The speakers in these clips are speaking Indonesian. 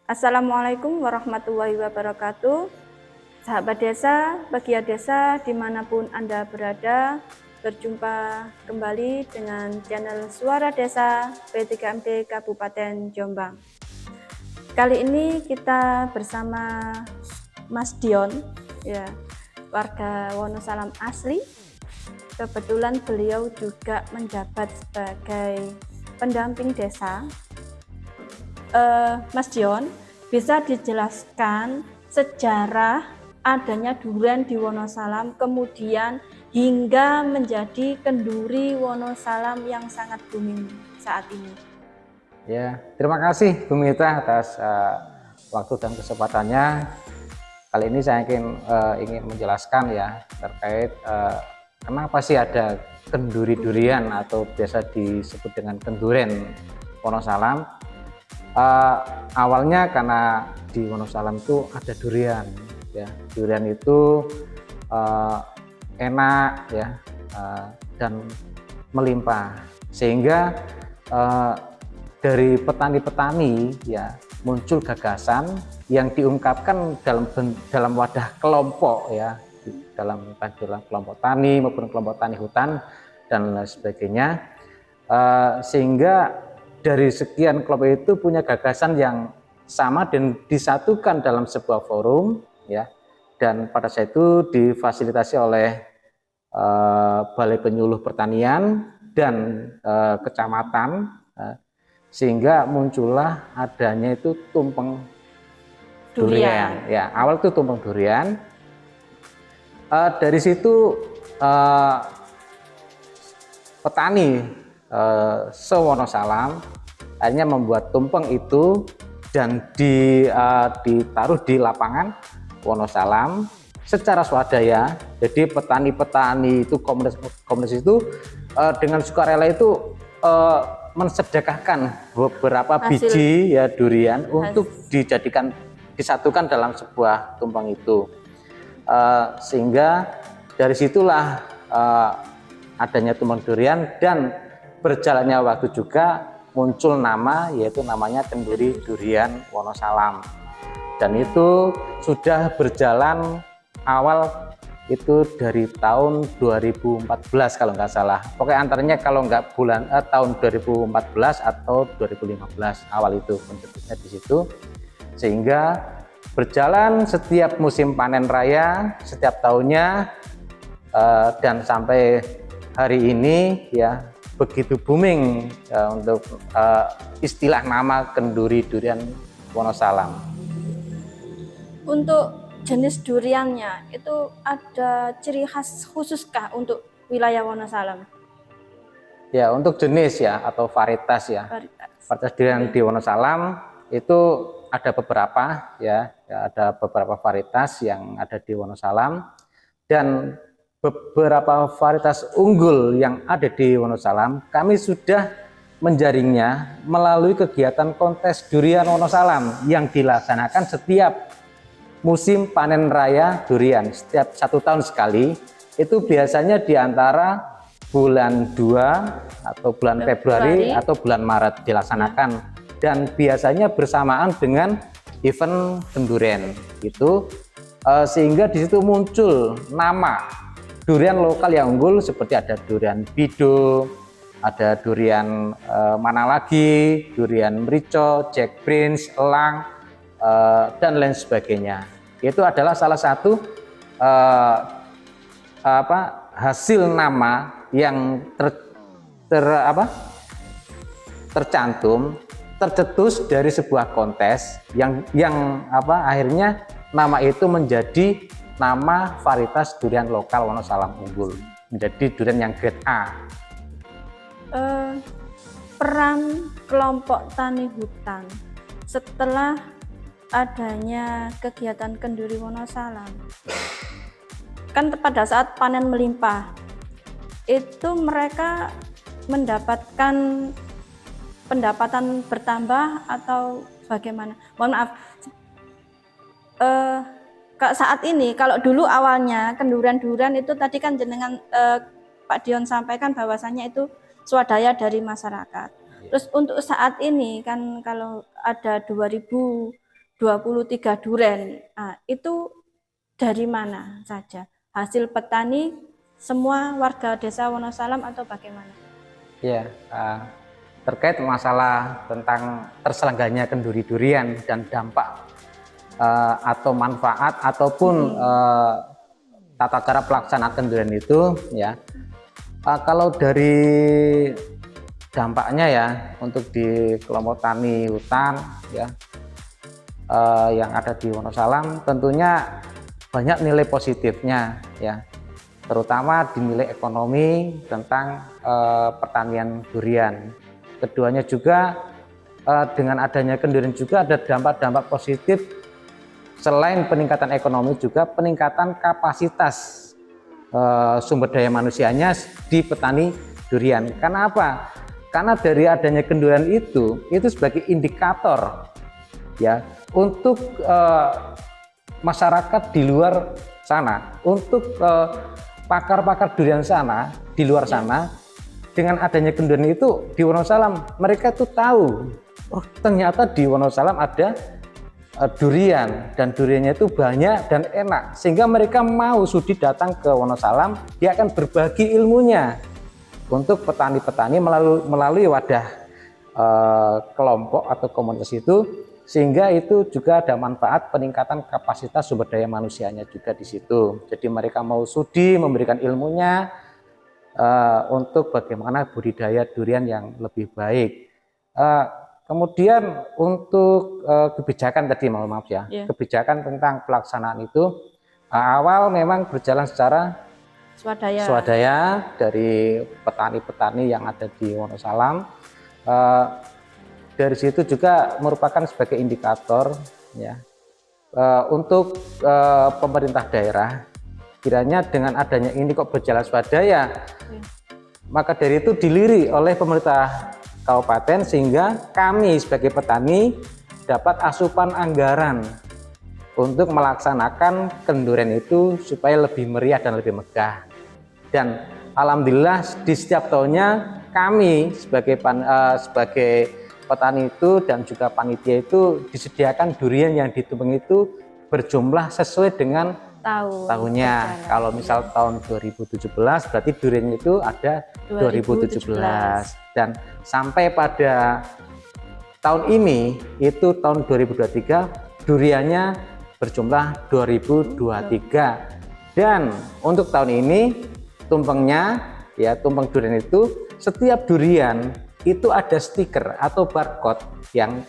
Assalamualaikum warahmatullahi wabarakatuh. Sahabat desa, pegiat desa dimanapun Anda berada, berjumpa kembali dengan channel Suara Desa P3MD Kabupaten Jombang. Kali ini kita bersama Mas Dion, ya, warga Wonosalam asli. Kebetulan beliau juga menjabat sebagai pendamping desa. Mas Dion, bisa dijelaskan sejarah adanya durian di Wonosalam, kemudian hingga menjadi kenduri Wonosalam yang sangat booming saat ini? Ya, terima kasih Bu Mita atas waktu dan kesempatannya. Kali ini saya ingin menjelaskan ya terkait kenapa sih ada kenduri durian atau biasa disebut dengan kenduren Wonosalam. Awalnya karena di Wonosalam itu ada durian, ya. Durian itu enak, ya, dan melimpah, sehingga dari petani-petani ya muncul gagasan yang diungkapkan dalam wadah kelompok, ya, dalam kelompok tani maupun kelompok tani hutan dan lain sebagainya, sehingga dari sekian kelompok itu punya gagasan yang sama dan disatukan dalam sebuah forum, ya, dan pada saat itu difasilitasi oleh Balai Penyuluh Pertanian dan kecamatan, sehingga muncullah adanya itu tumpeng durian. Ya, awal itu tumpeng durian. Dari situ petani se-Wonosalam akhirnya membuat tumpeng itu dan ditaruh di lapangan Wonosalam secara swadaya. Jadi petani-petani itu, komunitas itu dengan sukarela itu mensedekahkan beberapa biji ya durian untuk disatukan dalam sebuah tumpeng itu, sehingga dari situlah adanya tumpeng durian, dan berjalannya waktu juga muncul nama, yaitu namanya kenduri durian Wonosalam, dan itu sudah berjalan awal itu dari tahun 2014 kalau nggak salah, pokoknya antaranya kalau nggak tahun 2014 atau 2015 awal itu mencetusnya di situ, sehingga berjalan setiap musim panen raya setiap tahunnya, dan sampai hari ini ya begitu booming untuk istilah nama kenduri durian Wonosalam. Untuk jenis duriannya itu ada ciri khas khususkah untuk wilayah Wonosalam? Ya, untuk jenis ya atau varietas ya. Varietas durian di Wonosalam itu ada beberapa ya, ada beberapa varietas yang ada di Wonosalam, dan beberapa varietas unggul yang ada di Wonosalam kami sudah menjaringnya melalui kegiatan kontes durian Wonosalam yang dilaksanakan setiap musim panen raya durian, setiap 1 tahun sekali. itu biasanya di antara bulan 2 atau bulan Februari atau bulan Maret dilaksanakan, dan biasanya bersamaan dengan event kenduren itu, sehingga di situ muncul nama durian lokal yang unggul seperti ada durian Bido, ada durian mana lagi, durian merico, Jack Prince, elang, dan lain sebagainya. Itu adalah salah satu hasil nama yang tercantum, tercetus dari sebuah kontes yang akhirnya nama itu menjadi nama varietas durian lokal Wonosalam unggul, menjadi durian yang grade A. Peran kelompok tani hutan setelah adanya kegiatan kenduri Wonosalam, kan pada saat panen melimpah itu mereka mendapatkan pendapatan bertambah atau bagaimana? Mohon maaf, saat ini kalau dulu awalnya kendurian itu tadi kan jenengan Pak Dion sampaikan bahwasannya itu swadaya dari masyarakat. Terus untuk saat ini kan kalau ada 2023 duren, itu dari mana saja? Hasil petani semua warga desa Wonosalam atau bagaimana? Ya, terkait masalah tentang terselenggaranya kenduri durian dan dampak atau manfaat ataupun tata cara pelaksanaan kendurian itu, ya, kalau dari dampaknya ya untuk di kelompok tani hutan ya yang ada di Wonosalam tentunya banyak nilai positifnya ya, terutama di nilai ekonomi tentang pertanian durian. Keduanya juga dengan adanya kendurian juga ada dampak-dampak positif selain peningkatan ekonomi, juga peningkatan kapasitas sumber daya manusianya di petani durian. Karena apa? Karena dari adanya kendurian itu sebagai indikator ya untuk masyarakat di luar sana, untuk pakar-pakar durian sana di luar sana, dengan adanya kendurian itu di Wonosalam, mereka tuh tahu, oh ternyata di Wonosalam ada durian dan duriannya itu banyak dan enak, sehingga mereka mau sudi datang ke Wonosalam. Dia akan berbagi ilmunya untuk petani-petani melalui wadah kelompok atau komunitas itu, sehingga itu juga ada manfaat peningkatan kapasitas sumber daya manusianya juga di situ. Jadi mereka mau sudi memberikan ilmunya untuk bagaimana budidaya durian yang lebih baik. Kemudian untuk kebijakan tadi, mohon maaf ya, kebijakan tentang pelaksanaan itu awal memang berjalan secara swadaya dari petani-petani yang ada di Wonosalam. Dari situ juga merupakan sebagai indikator ya untuk pemerintah daerah, kiranya dengan adanya ini kok berjalan swadaya, maka dari itu dilirik oleh pemerintah kabupaten, sehingga kami sebagai petani dapat asupan anggaran untuk melaksanakan kendurian itu supaya lebih meriah dan lebih megah. Dan alhamdulillah di setiap tahunnya kami sebagai petani itu dan juga panitia itu disediakan durian yang ditumbang itu berjumlah sesuai dengan tahunnya. Kalau misal tahun 2017 berarti durian itu ada 2017, dan sampai pada tahun ini itu tahun 2023 duriannya berjumlah 2023. Dan untuk tahun ini tumpengnya ya, tumpeng durian itu setiap durian itu ada stiker atau barcode yang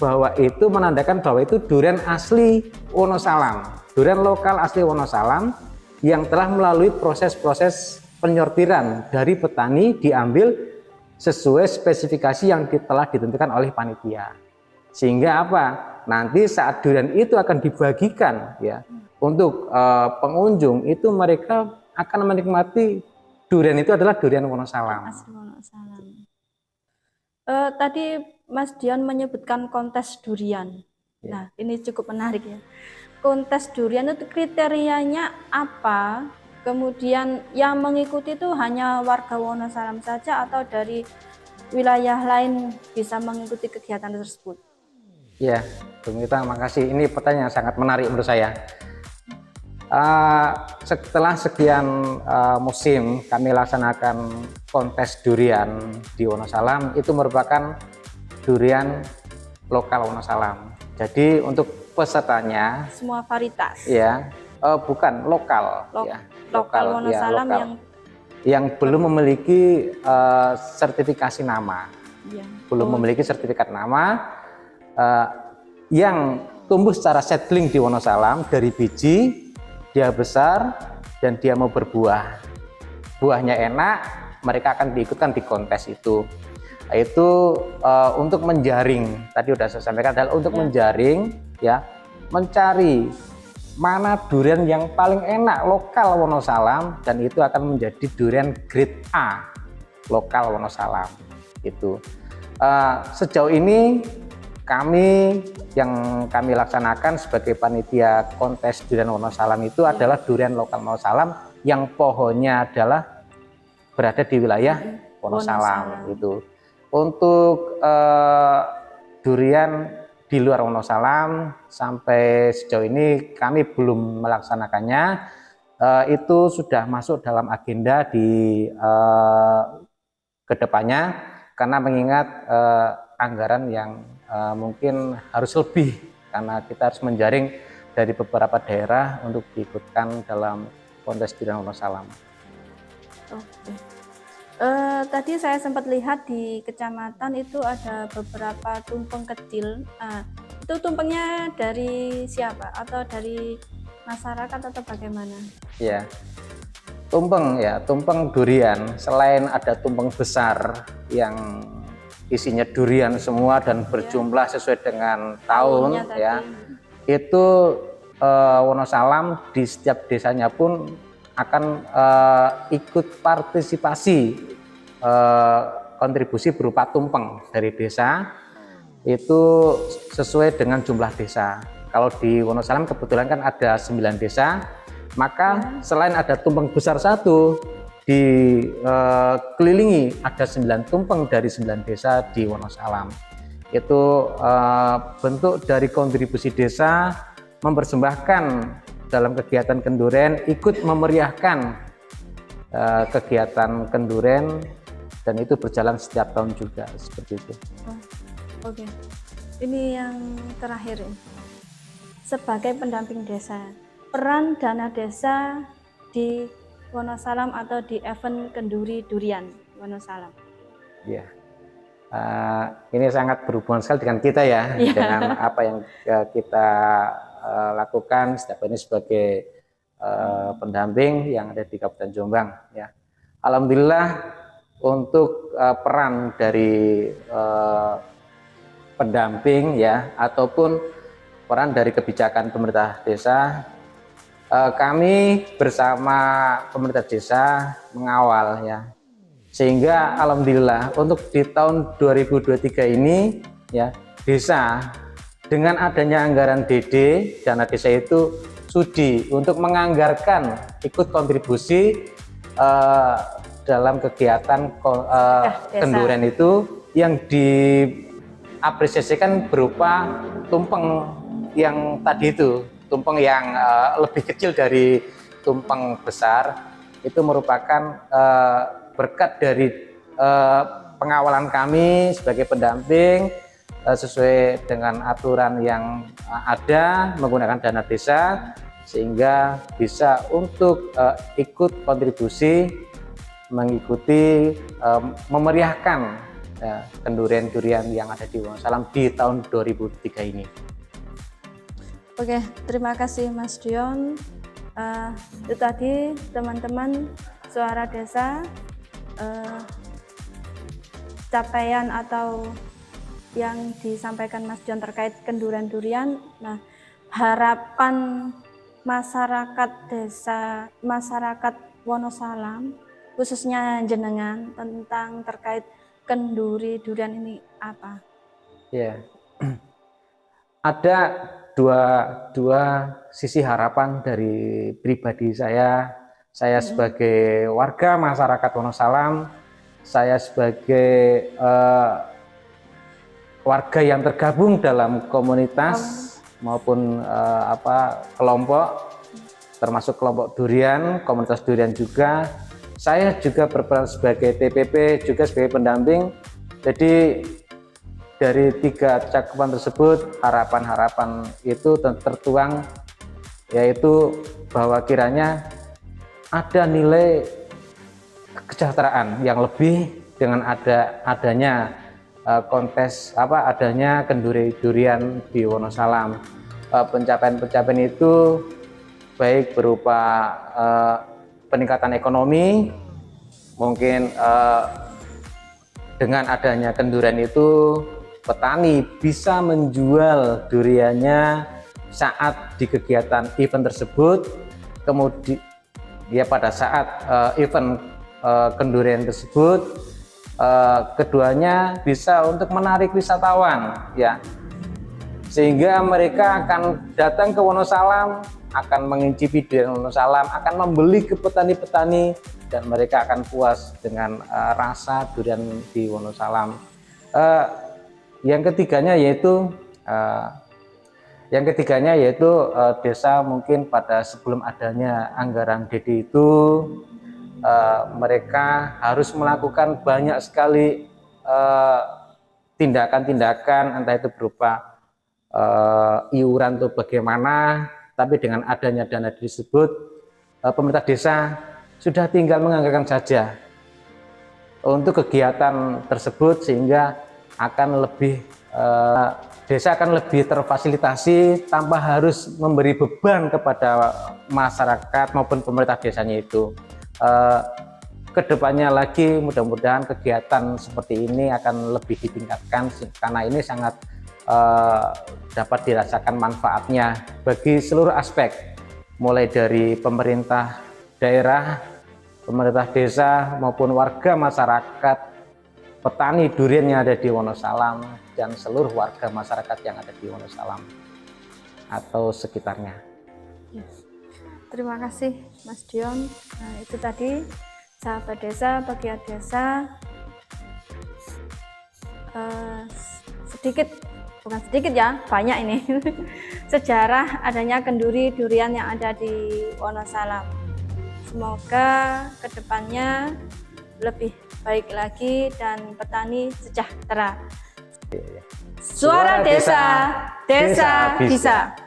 bahwa itu menandakan bahwa itu durian asli Wonosalam, durian lokal asli Wonosalam yang telah melalui proses-proses penyortiran dari petani, diambil sesuai spesifikasi yang telah ditentukan oleh panitia. Sehingga apa? Nanti saat durian itu akan dibagikan ya untuk pengunjung, itu mereka akan menikmati durian itu adalah durian Wonosalam. Asli Wonosalam. Tadi Mas Dion menyebutkan kontes durian. Nah, ini cukup menarik ya. Kontes durian itu kriterianya apa Kemudian yang mengikuti itu hanya warga Wonosalam saja atau dari wilayah lain bisa mengikuti kegiatan tersebut? Ya, Bu Mita, makasih. Ini pertanyaan yang sangat menarik menurut saya. Setelah sekian musim kami laksanakan kontes durian di Wonosalam, itu merupakan durian lokal Wonosalam. Jadi untuk pesertanya Semua varietas? Ya, bukan lokal, ya, Lokal ya, Wonosalam lokal. Yang belum memiliki sertifikasi nama, belum memiliki sertifikat nama, yang tumbuh secara seedling di Wonosalam dari biji, dia besar dan dia mau berbuah, buahnya enak, mereka akan diikutkan di kontes itu. Itu untuk menjaring, tadi sudah saya sampaikan adalah untuk menjaring, ya, mencari mana durian yang paling enak lokal Wonosalam, dan itu akan menjadi durian grade A lokal Wonosalam. Itu sejauh ini yang kami laksanakan sebagai panitia kontes durian Wonosalam itu adalah durian lokal Wonosalam yang pohonnya adalah berada di wilayah Wonosalam. Itu untuk durian di luar Wonosalam sampai sejauh ini kami belum melaksanakannya. Itu sudah masuk dalam agenda di kedepannya, karena mengingat anggaran yang mungkin harus lebih, karena kita harus menjaring dari beberapa daerah untuk diikutkan dalam kontes durian Wonosalam. Oke. Tadi saya sempat lihat di kecamatan itu ada beberapa tumpeng kecil. Itu tumpengnya dari siapa? Atau dari masyarakat atau bagaimana? Ya, tumpeng durian. Selain ada tumpeng besar yang isinya durian semua dan berjumlah sesuai dengan tahun, ya, itu Wonosalam di setiap desanya pun akan ikut partisipasi kontribusi berupa tumpeng dari desa, itu sesuai dengan jumlah desa. Kalau di Wonosalam kebetulan kan ada 9 desa, maka selain ada tumpeng besar satu, dikelilingi ada 9 tumpeng dari 9 desa di Wonosalam. Itu bentuk dari kontribusi desa mempersembahkan dalam kegiatan kenduren, ikut memeriahkan kegiatan kenduren, dan itu berjalan setiap tahun juga seperti itu. Oke. Ini yang terakhir, sebagai pendamping desa, peran dana desa di Wonosalam atau di event kenduri durian Wonosalam. Ya, ini sangat berhubungan sekali dengan kita ya, dengan apa yang kita lakukan setiap ini sebagai pendamping yang ada di Kabupaten Jombang. Ya, alhamdulillah untuk peran dari pendamping, ya, ataupun peran dari kebijakan pemerintah desa, kami bersama pemerintah desa mengawal, ya, sehingga alhamdulillah untuk di tahun 2023 ini, ya, desa dengan adanya anggaran DD, dana desa itu sudi untuk menganggarkan ikut kontribusi dalam kegiatan kenduren itu, yang diapresiasikan berupa tumpeng yang tadi itu, tumpeng yang lebih kecil dari tumpeng besar. Itu merupakan berkat dari pengawalan kami sebagai pendamping sesuai dengan aturan yang ada menggunakan dana desa, sehingga bisa untuk ikut kontribusi mengikuti memeriahkan kendurian durian yang ada di Wonosalam di tahun 2003 ini. Oke, terima kasih Mas Dion. Itu tadi teman-teman Suara Desa, capaian atau yang disampaikan Mas Dion terkait kenduran durian. Nah, harapan masyarakat desa, masyarakat Wonosalam, khususnya jenengan, tentang terkait kenduri durian ini apa? Ya, ada dua sisi harapan dari pribadi saya saya sebagai warga masyarakat Wonosalam, saya sebagai warga yang tergabung dalam komunitas maupun kelompok, termasuk kelompok durian, komunitas durian juga. Saya juga berperan sebagai TPP, juga sebagai pendamping. Jadi dari 3 cakupan tersebut, harapan-harapan itu tertuang, yaitu bahwa kiranya ada nilai kesejahteraan yang lebih dengan adanya kontes adanya kenduri durian di Wonosalam. Pencapaian-pencapaian itu baik berupa peningkatan ekonomi, mungkin dengan adanya kendurian itu petani bisa menjual duriannya saat di kegiatan event tersebut. Kemudian ya pada saat event kendurian tersebut, keduanya bisa untuk menarik wisatawan, ya, sehingga mereka akan datang ke Wonosalam, akan mengincipi durian Wonosalam, akan membeli ke petani-petani, dan mereka akan puas dengan rasa durian di Wonosalam. Yang ketiganya yaitu desa mungkin pada sebelum adanya anggaran DD itu mereka harus melakukan banyak sekali tindakan-tindakan, entah itu berupa iuran atau bagaimana, tapi dengan adanya dana tersebut pemerintah desa sudah tinggal menganggarkan saja untuk kegiatan tersebut, sehingga akan lebih desa akan lebih terfasilitasi tanpa harus memberi beban kepada masyarakat maupun pemerintah desanya itu. Kedepannya lagi mudah-mudahan kegiatan seperti ini akan lebih ditingkatkan, karena ini sangat dapat dirasakan manfaatnya bagi seluruh aspek, mulai dari pemerintah daerah, pemerintah desa maupun warga masyarakat, petani durian yang ada di Wonosalam, dan seluruh warga masyarakat yang ada di Wonosalam atau sekitarnya. Terima kasih Mas Dion. Nah, itu tadi sahabat desa, pegiat desa, bukan sedikit ya, banyak ini sejarah adanya kenduri durian yang ada di Wonosalam. Semoga kedepannya lebih baik lagi dan petani sejahtera. Suara desa, desa bisa.